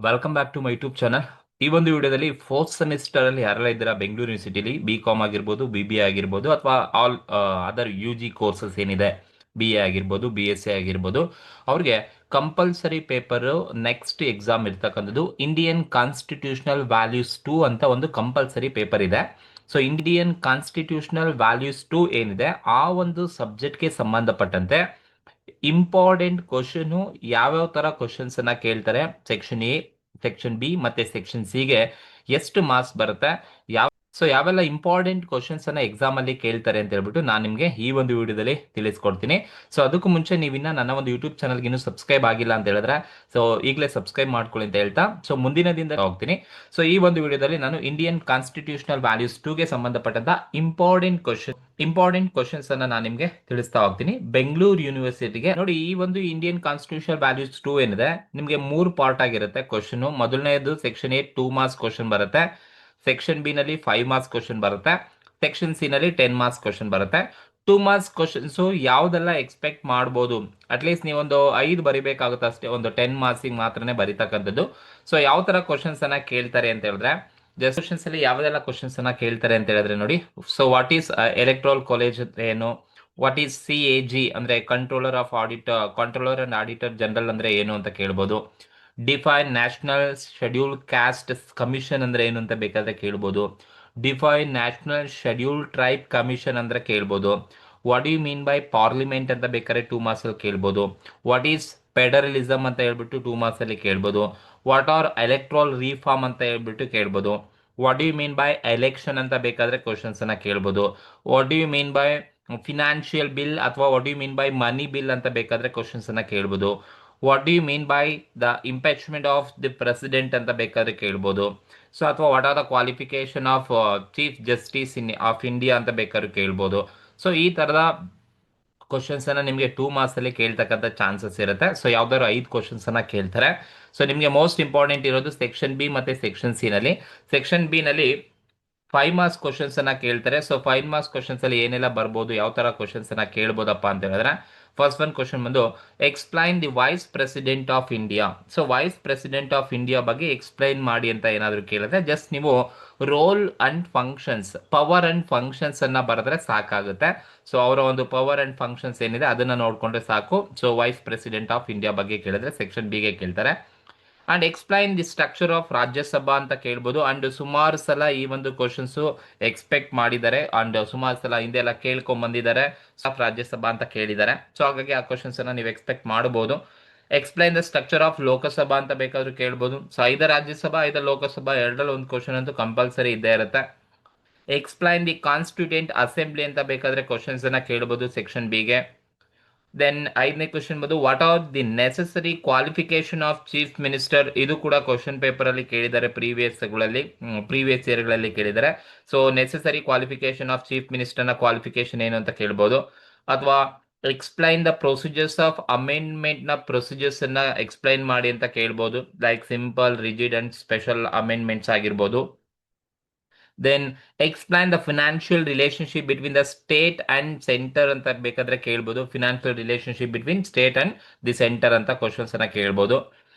Welcome back to my YouTube channel. ಈ ಒಂದು ವಿಡಿಯೋದಲ್ಲಿ ಫೋರ್ತ್ ಸೆಮಿಸ್ಟರ್ ಅಲ್ಲಿ ಯಾರೆಲ್ಲ ಇದ್ದೀರಾ ಬೆಂಗಳೂರು ಯೂನಿವರ್ಸಿಟಿಲಿ ಬಿ.ಕಾಮ್ ಆಗಿರ್ಬೋದು, ಬಿ.ಬಿ.ಎ ಆಗಿರ್ಬೋದು, ಅಥವಾ ಆಲ್ ಅದರ್ ಯು.ಜಿ ಕೋರ್ಸಸ್ ಏನಿದೆ, ಬಿ.ಎ ಆಗಿರ್ಬೋದು, ಬಿ.ಎಸ್.ಸಿ ಆಗಿರ್ಬೋದು, ಅವ್ರಿಗೆ ಕಂಪಲ್ಸರಿ ಪೇಪರ್ ನೆಕ್ಸ್ಟ್ ಎಕ್ಸಾಮ್ ಇರ್ತಕ್ಕಂಥದ್ದು ಇಂಡಿಯನ್ ಕಾನ್ಸ್ಟಿಟ್ಯೂಷನಲ್ ವ್ಯಾಲ್ಯೂಸ್ 2 ಅಂತ ಒಂದು ಕಂಪಲ್ಸರಿ ಪೇಪರ್ ಇದೆ. ಸೊ ಇಂಡಿಯನ್ ಕಾನ್ಸ್ಟಿಟ್ಯೂಷನಲ್ ವ್ಯಾಲ್ಯೂಸ್ 2 ಏನಿದೆ, ಆ ಒಂದು ಸಬ್ಜೆಕ್ಟ್ಗೆ ಸಂಬಂಧಪಟ್ಟಂತೆ ಇಂಪಾರ್ಟೆಂಟ್ ಕ್ವಶನ್ ಯಾವ್ಯಾವ ತರ ಕ್ವಶನ್ಸ್ ಅನ್ನ ಕೇಳ್ತಾರೆ, ಸೆಕ್ಷನ್ ಎ, ಸೆಕ್ಷನ್ ಬಿ ಮತ್ತೆ ಸೆಕ್ಷನ್ ಸಿ ಗೆ ಎಷ್ಟು ಮಾರ್ಕ್ಸ್ ಬರುತ್ತೆ, ಯಾವೆಲ್ಲ ಇಂಪಾರ್ಟೆಂಟ್ ಕ್ವಶನ್ಸ್ ಅನ್ನ ಎಕ್ಸಾಮ್ ಅಲ್ಲಿ ಕೇಳ್ತಾರೆ ಅಂತ ಹೇಳ್ಬಿಟ್ಟು ನಾನು ನಿಮ್ಗೆ ಈ ಒಂದು ವಿಡಿಯೋದಲ್ಲಿ ತಿಳಿಸ್ಕೊಡ್ತೀನಿ. ಸೊ ಅದಕ್ಕೂ ಮುಂಚೆ ನೀವಿನ್ನ ನನ್ನ ಒಂದು ಯೂಟ್ಯೂಬ್ ಚಾನಲ್ಗೆ ಇನ್ನೂ ಸಬ್ಸ್ಕ್ರೈಬ್ ಆಗಿಲ್ಲ ಅಂತ ಹೇಳಿದ್ರೆ ಸೊ ಈಗಲೇ ಸಬ್ಸ್ಕ್ರೈಬ್ ಮಾಡ್ಕೊಳ್ಳಿ ಅಂತ ಹೇಳ್ತಾ ಸೊ ಮುಂದಿನ ದಿನದಲ್ಲಿ ಹೋಗ್ತೀನಿ. ಸೊ ಈ ಒಂದು ವಿಡಿಯೋದಲ್ಲಿ ನಾನು ಇಂಡಿಯನ್ ಕಾನ್ಸ್ಟಿಟ್ಯೂಷನಲ್ ವ್ಯಾಲ್ಯೂಸ್ 2 ಗೆ ಸಂಬಂಧಪಟ್ಟಂತ ಇಂಪಾರ್ಟೆಂಟ್ ಕ್ವಶನ್ಸ್ ಅನ್ನ ನಾನು ನಿಮ್ಗೆ ತಿಳಿಸ್ತಾ ಹೋಗ್ತೀನಿ. ಬೆಂಗಳೂರು ಯೂನಿವರ್ಸಿಟಿಗೆ ನೋಡಿ, ಈ ಒಂದು ಇಂಡಿಯನ್ ಕಾನ್ಸ್ಟಿಟ್ಯೂಷನಲ್ ವ್ಯಾಲ್ಯೂಸ್ 2 ಏನಿದೆ ನಿಮ್ಗೆ 3 ಪಾರ್ಟ್ ಆಗಿರುತ್ತೆ ಕ್ವಶನ್. ಮೊದಲನೇದು ಸೆಕ್ಷನ್ ಎ 2 ಮಾರ್ಕ್ಸ್ ಕ್ವಶನ್ ಬರುತ್ತೆ, ಸೆಕ್ಷನ್ ಬಿ ನಲ್ಲಿ 5 ಮಾರ್ಕ್ಸ್ ಕ್ವಶನ್ ಬರುತ್ತೆ, ಸೆಕ್ಷನ್ ಸಿ ನಲ್ಲಿ 10 ಮಾರ್ಕ್ಸ್ ಕ್ವಶನ್ ಬರುತ್ತೆ. 2 ಮಾರ್ಕ್ಸ್ ಕ್ವಶನ್ಸ್ ಯಾವ್ದೆಲ್ಲ ಎಕ್ಸ್ಪೆಕ್ಟ್ ಮಾಡ್ಬೋದು, ಅಟ್ಲೀಸ್ಟ್ ನೀವೊಂದು 5 ಬರಿಬೇಕಾಗುತ್ತೆ ಅಷ್ಟೇ, ಒಂದು 10 ಮಾರ್ಕ್ಸ್ ಮಾತ್ರನೇ ಬರಿತಕ್ಕಂಥದ್ದು. ಸೊ ಯಾವ ತರ ಕ್ವಶನ್ಸ್ ಅನ್ನ ಕೇಳ್ತಾರೆ ಅಂತ ಹೇಳಿದ್ರೆ, ಜಸ್ಟ್ ಕ್ವಶನ್ಸ್ ಅಲ್ಲಿ ಯಾವ್ದೆಲ್ಲ ಕ್ವಶನ್ಸ್ ಅನ್ನ ಕೇಳ್ತಾರೆ ಅಂತ ಹೇಳಿದ್ರೆ ನೋಡಿ, so what is electoral college ಏನು, ವಾಟ್ ಈಸ್ CAG ಅಂದ್ರೆ ಕಂಟ್ರೋಲರ್ ಅಂಡ್ ಆಡಿಟರ್ ಜನರಲ್ ಅಂದ್ರೆ ಏನು ಅಂತ ಕೇಳ್ಬೋದು. Define national schedule caste commission ಅಂದ್ರೆ ಏನು ಅಂತ ಬೇಕಾದ್ರೆ ಕೇಳ್ಬೋದು. Define national schedule tribe commission ಅಂದ್ರೆ ಕೇಳ್ಬೋದು. What you mean by parliament ಅಂತ ಬೇಕಾದ್ರೆ 2 ಮಾರ್ಕ್ಸ್ ಅಲ್ಲಿ ಕೇಳ್ಬೋದು. ವಾಟ್ ಈಸ್ ಫೆಡರಲಿಸಮ್ ಅಂತ ಹೇಳ್ಬಿಟ್ಟು 2 ಮಾರ್ಕ್ಸ್ ಅಲ್ಲಿ ಕೇಳ್ಬೋದು. ವಾಟ್ ಆರ್ ಎಲೆಕ್ಟ್ರಲ್ ರಿಫಾರ್ಮ್ ಅಂತ ಹೇಳ್ಬಿಟ್ಟು ಕೇಳ್ಬೋದು. What you mean by election ಅಂತ ಬೇಕಾದ್ರೆ ಕ್ವಶನ್ಸ್ ಅನ್ನ ಕೇಳ್ಬೋದು. What you mean by financial bill ಅಥವಾ what you mean by money bill ಅಂತ ಬೇಕಾದ್ರೆ ಕ್ವಶನ್ಸ್ ಅನ್ನ ಕೇಳ್ಬೋದು. What do you mean by the impeachment of the president ಅಂತ ಬೇಕಾದ್ರೆ ಕೇಳ್ಬೋದು. ಸೊ ಅಥವಾ what are the qualification of chief justice of India ಅಂತ ಬೇಕಾದ್ರೂ ಕೇಳ್ಬೋದು. ಸೊ ಈ ತರದ ಕ್ವಶನ್ಸ್ ಅನ್ನ ನಿಮಗೆ 2 ಮಾರ್ಕ್ಸ್ ಅಲ್ಲಿ ಕೇಳ್ತಕ್ಕಂಥ ಚಾನ್ಸಸ್ ಇರುತ್ತೆ. ಸೊ ಯಾವ್ದಾದ್ರು 5 ಕ್ವಶನ್ಸ್ ಅನ್ನ ಕೇಳ್ತಾರೆ. ಸೊ ನಿಮಗೆ ಮೋಸ್ಟ್ ಇಂಪಾರ್ಟೆಂಟ್ ಇರೋದು ಸೆಕ್ಷನ್ ಬಿ ಮತ್ತೆ ಸೆಕ್ಷನ್ ಸಿ ನಲ್ಲಿ. ಸೆಕ್ಷನ್ ಬಿ ನಲ್ಲಿ 5 ಮಾರ್ಕ್ಸ್ ಕ್ವಶನ್ಸ್ ಅನ್ನ ಕೇಳ್ತಾರೆ. ಸೊ 5 ಮಾರ್ಕ್ಸ್ ಕ್ವಶನ್ಸ್ ಅಲ್ಲಿ ಏನೆಲ್ಲ ಬರ್ಬೋದು, ಯಾವ ತರ ಕ್ವಶನ್ಸ್ ಅನ್ನ ಕೇಳ್ಬೋದಪ್ಪ ಅಂತ ಹೇಳಿದ್ರೆ, ಫಸ್ಟ್ ಒನ್ ಕ್ವಶನ್ ಬಂದು explain the vice president of India. So vice president of India ಬಗ್ಗೆ ಎಕ್ಸ್ಪ್ಲೈನ್ ಮಾಡಿ ಅಂತ ಏನಾದ್ರು ಕೇಳಿದ್ರೆ ಜಸ್ಟ್ ನೀವು role and functions, power and functions ಅನ್ನ ಬರೆದ್ರೆ ಸಾಕಾಗುತ್ತೆ. ಸೊ ಅವರ ಒಂದು ಪವರ್ ಅಂಡ್ ಫಂಕ್ಷನ್ಸ್ ಏನಿದೆ ಅದನ್ನ ನೋಡ್ಕೊಂಡ್ರೆ ಸಾಕು. So vice president of India ಬಗ್ಗೆ ಕೇಳಿದ್ರೆ ಸೆಕ್ಷನ್ ಬಿ ಗೆ ಕೇಳ್ತಾರೆ. And explain the structure of Rajya Sabha ಅಂತ ಕೇಳ್ಬೋದು. ಅಂಡ್ ಸುಮಾರು ಸಲ ಈ ಒಂದು ಕ್ವಶನ್ಸ್ ಎಕ್ಸ್ಪೆಕ್ಟ್ ಮಾಡಿದ್ದಾರೆ ಅಂಡ್ ಸುಮಾರು ಸಲ ಹಿಂದೆ ಎಲ್ಲ ಕೇಳ್ಕೊಂಡ್ ಬಂದಿದ್ದಾರೆ ಆಫ್ ರಾಜ್ಯಸಭಾ ಅಂತ ಕೇಳಿದ್ದಾರೆ. ಸೊ ಹಾಗಾಗಿ ಆ ಕ್ವಶನ್ಸ್ ಅನ್ನ ನೀವು ಎಕ್ಸ್ಪೆಕ್ಟ್ ಮಾಡಬಹುದು. Explain the structure of Lok Sabha ಅಂತ ಬೇಕಾದ್ರೂ ಕೇಳ್ಬೋದು. ಸೊ 5 ರಾಜ್ಯಸಭಾ 5 ಲೋಕಸಭಾ ಎರಡರಲ್ಲಿ ಒಂದು ಕ್ವಶನ್ ಅಂತೂ ಕಂಪಲ್ಸರಿ ಇದ್ದೇ ಇರುತ್ತೆ. ಎಕ್ಸ್ಪ್ಲೈನ್ ದಿ ಕಾನ್ಸ್ಟಿಟ್ಯೂಂಟ್ ಅಸೆಂಬ್ಲಿ ಅಂತ ಬೇಕಾದ್ರೆ ಕ್ವಶನ್ಸ್ ಅನ್ನ ಕೇಳ್ಬೋದು ಸೆಕ್ಷನ್ ಬಿ ಗೆ. ದೆನ್ 5ನೇ ಕ್ವಶನ್ ಬಂದು what are the necessary qualification of chief minister. ಇದು ಕೂಡ ಕ್ವಶನ್ ಪೇಪರ್ ಅಲ್ಲಿ ಕೇಳಿದ್ದಾರೆ, ಪ್ರೀವಿಯಸ್ ಇಯರ್ ಗಳಲ್ಲಿ ಕೇಳಿದ್ದಾರೆ. So necessary qualification of chief minister ನ ಕ್ವಾಲಿಫಿಕೇಶನ್ ಏನು ಅಂತ ಕೇಳ್ಬೋದು. ಅಥವಾ explain the procedures of amendment ನ ಪ್ರೊಸೀಜರ್ಸ್ ಅನ್ನ ಎಕ್ಸ್ಪ್ಲೈನ್ ಮಾಡಿ ಅಂತ ಕೇಳ್ಬೋದು. Like simple, rigid and special amendments ಆಗಿರ್ಬೋದು. Then explain the financial relationship between the state and centre ಅಂತ ಬೇಕಾದ್ರೆ ಕೇಳ್ಬೋದು. Financial relationship between state and the centre ಅಂತ ಕ್ವಶನ್ಸ್ ಅನ್ನ ಕೇಳ್ಬೋದು.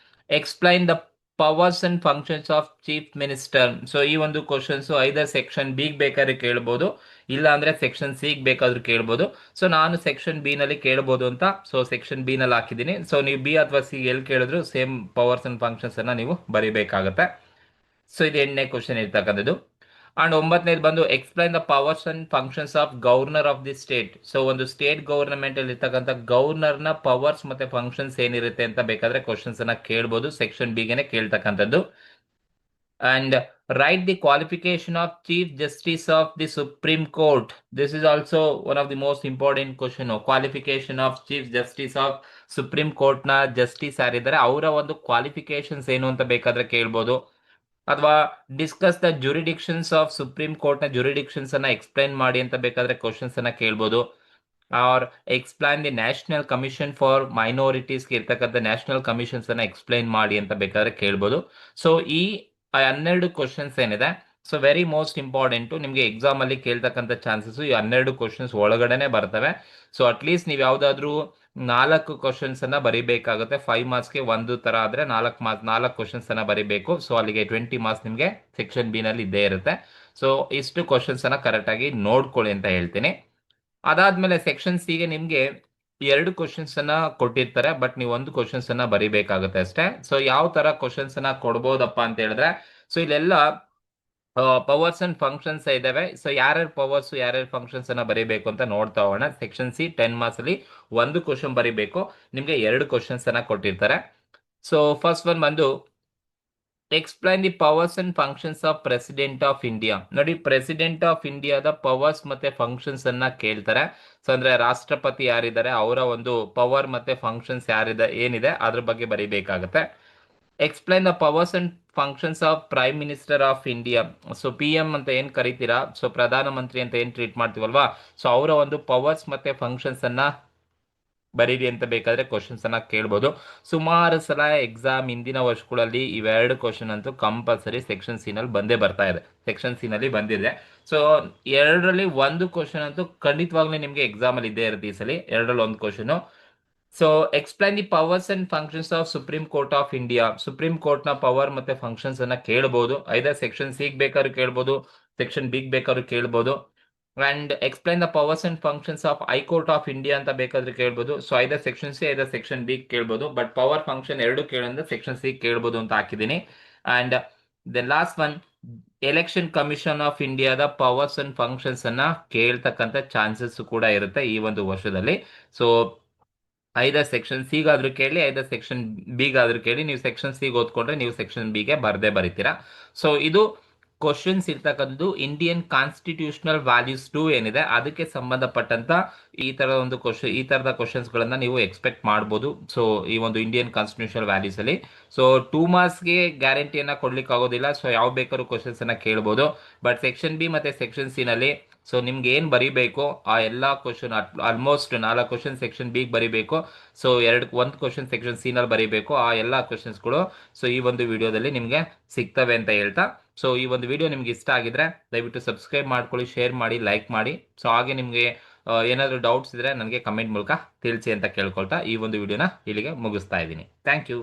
Explain the powers and functions of chief minister. So ಈ ಒಂದು questions ಐದರ್ section B ಬೇಕಾದ್ರೆ ಕೇಳ್ಬೋದು, ಇಲ್ಲ ಅಂದ್ರೆ ಸೆಕ್ಷನ್ ಸಿ ಬೇಕಾದ್ರೂ ಕೇಳ್ಬೋದು. ಸೊ ನಾನು ಸೆಕ್ಷನ್ ಬಿ ನಲ್ಲಿ ಕೇಳ್ಬೋದು ಅಂತ ಸೊ ಸೆಕ್ಷನ್ ಬಿ ನಲ್ಲಿ ಹಾಕಿದ್ದೀನಿ. ಸೊ ನೀವು ಬಿ ಅಥವಾ ಸಿ ಎಲ್ಲಿ ಕೇಳಿದ್ರು ಸೇಮ್ ಪವರ್ಸ್ ಅಂಡ್ ಫಂಕ್ಷನ್ಸ್ ಅನ್ನ ನೀವು ಬರಿಬೇಕಾಗತ್ತೆ. ಸೊ ಇದು 8ನೇ ಕ್ವಶನ್ ಇರ್ತಕ್ಕಂಥದ್ದು. ಅಂಡ್ 9ನೇದು ಬಂದು explain the powers and functions of governor of the state. So ಒಂದು ಸ್ಟೇಟ್ ಗವರ್ನಮೆಂಟ್ ಅಲ್ಲಿ ಇರ್ತಕ್ಕಂಥ ಗವರ್ನರ್ ನ ಪವರ್ಸ್ ಮತ್ತೆ ಫಂಕ್ಷನ್ಸ್ ಏನಿರುತ್ತೆ ಅಂತ ಬೇಕಾದ್ರೆ ಕ್ವಶನ್ಸ್ ಅನ್ನ ಕೇಳ್ಬೋದು, ಸೆಕ್ಷನ್ ಬಿಗೆನೆ ಕೇಳ್ತಕ್ಕಂಥದ್ದು. And write the qualification of chief justice of the supreme court. This is also one of the most important question. Qualification of chief justice of supreme court ನ justice ಯಾರಿದ್ದಾರೆ ಅವರ ಒಂದು ಕ್ವಾಲಿಫಿಕೇಶನ್ಸ್ ಏನು ಅಂತ ಬೇಕಾದ್ರೆ ಕೇಳ್ಬೋದು. ಅಥವಾ discuss the jurisdictions of supreme court ನ ಜುರಿಡಿಕ್ಷನ್ಸ್ ಅನ್ನ ಎಕ್ಸ್ಪ್ಲೈನ್ ಮಾಡಿ ಅಂತ ಬೇಕಾದ್ರೆ ಕ್ವಶನ್ಸ್ ಅನ್ನ ಕೇಳ್ಬೋದು. Or explain the national commission for minorities ಇರ್ತಕ್ಕಂಥ ನ್ಯಾಷನಲ್ ಕಮಿಷನ್ಸ್ ಅನ್ನ ಎಕ್ಸ್ಪ್ಲೈನ್ ಮಾಡಿ ಅಂತ ಬೇಕಾದ್ರೆ ಕೇಳ್ಬೋದು. ಸೊ ಈ 12 ಕ್ವಶನ್ಸ್ ಏನಿದೆ, ಸೊ ವೆರಿ ಮೋಸ್ಟ್ ಇಂಪಾರ್ಟೆಂಟ್, ನಿಮಗೆ ಎಕ್ಸಾಮ್ ಅಲ್ಲಿ ಕೇಳ್ತಕ್ಕಂಥ ಚಾನ್ಸಸ್ ಈ 12 ಕ್ವಶನ್ಸ್ ಒಳಗಡೆನೆ ಬರ್ತವೆ. ಸೊ ಅಟ್ಲೀಸ್ಟ್ ನೀವು ಯಾವ್ದಾದ್ರು 4 ಕ್ವಶನ್ಸ್ ಅನ್ನ ಬರಿಬೇಕಾಗುತ್ತೆ. 5 ಮಾರ್ಕ್ಸ್ಗೆ ಒಂದು ತರ ಆದ್ರೆ 4 ಕ್ವಶನ್ಸ್ ಅನ್ನ ಬರಿಬೇಕು. ಸೊ ಅಲ್ಲಿಗೆ 20 ಮಾರ್ಕ್ಸ್ ನಿಮಗೆ ಸೆಕ್ಷನ್ ಬಿ ನಲ್ಲಿ ಇದ್ದೇ ಇರುತ್ತೆ. ಸೊ ಇಷ್ಟು ಕ್ವಶನ್ಸ್ ಅನ್ನ ಕರೆಕ್ಟ್ ಆಗಿ ನೋಡ್ಕೊಳ್ಳಿ ಅಂತ ಹೇಳ್ತೀನಿ. ಅದಾದ್ಮೇಲೆ ಸೆಕ್ಷನ್ ಸಿ ಗೆ ನಿಮ್ಗೆ 2 ಕ್ವಶನ್ಸ್ ಅನ್ನ ಕೊಟ್ಟಿರ್ತಾರೆ, ಬಟ್ ನೀವು ಒಂದು ಕ್ವಶನ್ಸ್ ಅನ್ನ ಬರಿಬೇಕಾಗುತ್ತೆ ಅಷ್ಟೇ. ಸೊ ಯಾವ ತರ ಕ್ವಶನ್ಸ್ ಅನ್ನ ಕೊಡ್ಬೋದಪ್ಪ ಅಂತ ಹೇಳಿದ್ರೆ, ಸೊ ಇಲ್ಲೆಲ್ಲ ಪವರ್ಸ್ ಅಂಡ್ ಫಂಕ್ಷನ್ಸ್ ಇದಾವೆ. ಸೊ ಯಾರ್ಯಾರು ಪವರ್ಸ್ ಯಾರ್ಯಾರು ಫಂಕ್ಷನ್ಸ್ ಅನ್ನ ಬರೀಬೇಕು ಅಂತ ನೋಡ್ತಾ ಹೋಗೋಣ. ಸೆಕ್ಷನ್ ಸಿ 10 ಮಾರ್ಕ್ಸ್ ಅಲ್ಲಿ ಒಂದು ಕ್ವಶನ್ ಬರೀಬೇಕು, ನಿಮ್ಗೆ 2 ಕ್ವಶನ್ಸ್ ಅನ್ನ ಕೊಟ್ಟಿರ್ತಾರೆ. ಸೊ ಫಸ್ಟ್ ಒನ್ ಬಂದು explain the powers and functions of president of India. ನೋಡಿ, ಪ್ರೆಸಿಡೆಂಟ್ ಆಫ್ ಇಂಡಿಯಾದ ಪವರ್ಸ್ ಮತ್ತೆ ಫಂಕ್ಷನ್ಸ್ ಅನ್ನ ಕೇಳ್ತಾರೆ. ಸೊ ಅಂದ್ರೆ ರಾಷ್ಟ್ರಪತಿ ಯಾರಿದ್ದಾರೆ ಅವರ ಒಂದು ಪವರ್ ಮತ್ತೆ ಫಂಕ್ಷನ್ಸ್ ಏನಿದೆ ಅದ್ರ ಬಗ್ಗೆ ಬರೀಬೇಕಾಗತ್ತೆ. Explain the powers and functions of prime minister of India. So P M ಅಂತ ಏನ್ ಕರಿತೀರಾ, ಸೊ ಪ್ರಧಾನಮಂತ್ರಿ ಅಂತ ಏನ್ ಟ್ರೀಟ್ ಮಾಡ್ತೀವಲ್ವಾ, ಸೊ ಅವರ ಒಂದು ಪವರ್ಸ್ ಮತ್ತೆ ಫಂಕ್ಷನ್ಸ್ ಅನ್ನ ಬರೀರಿ ಅಂತ ಬೇಕಾದ್ರೆ ಕ್ವಶನ್ಸ್ ಅನ್ನ ಕೇಳ್ಬೋದು. ಸುಮಾರು ಸಲ ಎಕ್ಸಾಮ್ ಹಿಂದಿನ ವರ್ಷಗಳಲ್ಲಿ ಇವೆರಡು ಕ್ವಶನ್ ಅಂತೂ ಕಂಪಲ್ಸರಿ ಸೆಕ್ಷನ್ ಸಿ ನಲ್ಲಿ ಬಂದೇ ಬರ್ತಾ ಇದೆ. ಸೆಕ್ಷನ್ ಸಿ ನಲ್ಲಿ ಬಂದಿದೆ. ಸೊ ಎರಡರಲ್ಲಿ ಒಂದು ಕ್ವಶನ್ ಅಂತೂ ಖಂಡಿತವಾಗ್ಲೂ ನಿಮ್ಗೆ ಎಕ್ಸಾಮ್ ಅಲ್ಲಿ ಇದ್ದೇ ಇರುತ್ತೆ. ಈ ಸಲ ಎರಡರಲ್ಲಿ ಒಂದು question. So explain the powers and functions of supreme court of India. Supreme court ನ ಪವರ್ ಮತ್ತೆ ಫಂಕ್ಷನ್ಸ್ ಅನ್ನ ಕೇಳಬಹುದು. ಐದರ್ ಸೆಕ್ಷನ್ ಸಿ ಬೇಕಾದ್ರೂ ಕೇಳ್ಬೋದು, ಸೆಕ್ಷನ್ ಬಿ ಬೇಕಾದ್ರೂ ಕೇಳ್ಬೋದು. And explain the powers and functions of high court of India ಅಂತ ಬೇಕಾದ್ರೆ ಕೇಳ್ಬೋದು. ಸೊ ಐದರ್ ಸೆಕ್ಷನ್ ಸಿ ಐದರ್ ಸೆಕ್ಷನ್ ಬಿ ಕೇಳ್ಬೋದು, ಬಟ್ ಪವರ್ ಫಂಕ್ಷನ್ ಎರಡು ಕೇಳಂದ್ರೆ ಸೆಕ್ಷನ್ ಸಿ ಕೇಳ್ಬೋದು ಅಂತ ಹಾಕಿದ್ದೀನಿ. And the last one election commission of ಇಂಡಿಯಾದ ಪವರ್ಸ್ ಅಂಡ್ ಫಂಕ್ಷನ್ಸ್ ಅನ್ನ ಕೇಳ್ತಕ್ಕಂಥ ಚಾನ್ಸಸ್ ಕೂಡ ಇರುತ್ತೆ ಈ ಒಂದು ವರ್ಷದಲ್ಲಿ. ಸೊ ಐದರ್ ಸೆಕ್ಷನ್ ಸಿಗಾದ್ರೂ ಕೇಳಿ, ಐದರ್ ಸೆಕ್ಷನ್ ಬಿಗಾದ್ರೂ ಕೇಳಿ. ನೀವು ಸೆಕ್ಷನ್ ಸಿಗೆ ಓದ್ಕೊಂಡ್ರೆ ನೀವು ಸೆಕ್ಷನ್ ಬಿಗೆ ಬರ್ದೇ ಬರೀತೀರಾ. ಸೊ ಇದು ಕ್ವಶನ್ಸ್ ಇರ್ತಕ್ಕಂಥದ್ದು ಇಂಡಿಯನ್ ಕಾನ್ಸ್ಟಿಟ್ಯೂಷನಲ್ ವ್ಯಾಲ್ಯೂಸ್ 2 ಏನಿದೆ ಅದಕ್ಕೆ ಸಂಬಂಧಪಟ್ಟಂತ ಈ ತರದ ಕ್ವಶನ್ಸ್ ಗಳನ್ನ ನೀವು ಎಕ್ಸ್ಪೆಕ್ಟ್ ಮಾಡಬಹುದು. ಸೊ ಈ ಒಂದು ಇಂಡಿಯನ್ ಕಾನ್ಸ್ಟಿಟ್ಯೂಷನಲ್ ವ್ಯಾಲ್ಯೂಸ್ ಅಲ್ಲಿ ಸೊ 2 ಮಾರ್ಕ್ಸ್ಗೆ ಗ್ಯಾರಂಟಿಯನ್ನ ಕೊಡ್ಲಿಕ್ಕೆ ಆಗೋದಿಲ್ಲ. ಸೊ ಯಾವ ಬೇಕಾದ್ರೂ ಕ್ವಶನ್ಸ್ ಅನ್ನ ಕೇಳ್ಬೋದು. ಬಟ್ ಸೆಕ್ಷನ್ ಬಿ ಮತ್ತೆ ಸೆಕ್ಷನ್ ಸಿ ನಲ್ಲಿ ಸೊ ನಿಮ್ಗೆ ಏನ್ ಬರೀಬೇಕು ಆ ಎಲ್ಲಾ question almost 4 question section B ಬರೀಬೇಕು. ಸೊ ಒಂದು ಕ್ವಶನ್ ಸೆಕ್ಷನ್ ಸಿ ನಲ್ಲಿ ಬರೀಬೇಕು. ಆ ಎಲ್ಲಾ ಕ್ವಶನ್ಸ್ಗಳು ಸೊ ಈ ಒಂದು ವಿಡಿಯೋದಲ್ಲಿ ನಿಮ್ಗೆ ಸಿಗ್ತವೆ ಅಂತ ಹೇಳ್ತಾ, ಸೊ ಈ ಒಂದು ವಿಡಿಯೋ ನಿಮ್ಗೆ ಇಷ್ಟ ಆಗಿದ್ರೆ ದಯವಿಟ್ಟು ಸಬ್ಸ್ಕ್ರೈಬ್ ಮಾಡ್ಕೊಳ್ಳಿ, ಶೇರ್ ಮಾಡಿ, ಲೈಕ್ ಮಾಡಿ. ಸೊ ಹಾಗೆ ನಿಮ್ಗೆ ಏನಾದರೂ ಡೌಟ್ಸ್ ಇದ್ರೆ ನನಗೆ ಕಮೆಂಟ್ ಮೂಲಕ ತಿಳಿಸಿ ಅಂತ ಕೇಳ್ಕೊಳ್ತಾ ಈ ಒಂದು ವಿಡಿಯೋನ ಇಲ್ಲಿಗೆ ಮುಗಿಸ್ತಾ ಇದ್ದೀನಿ. Thank you.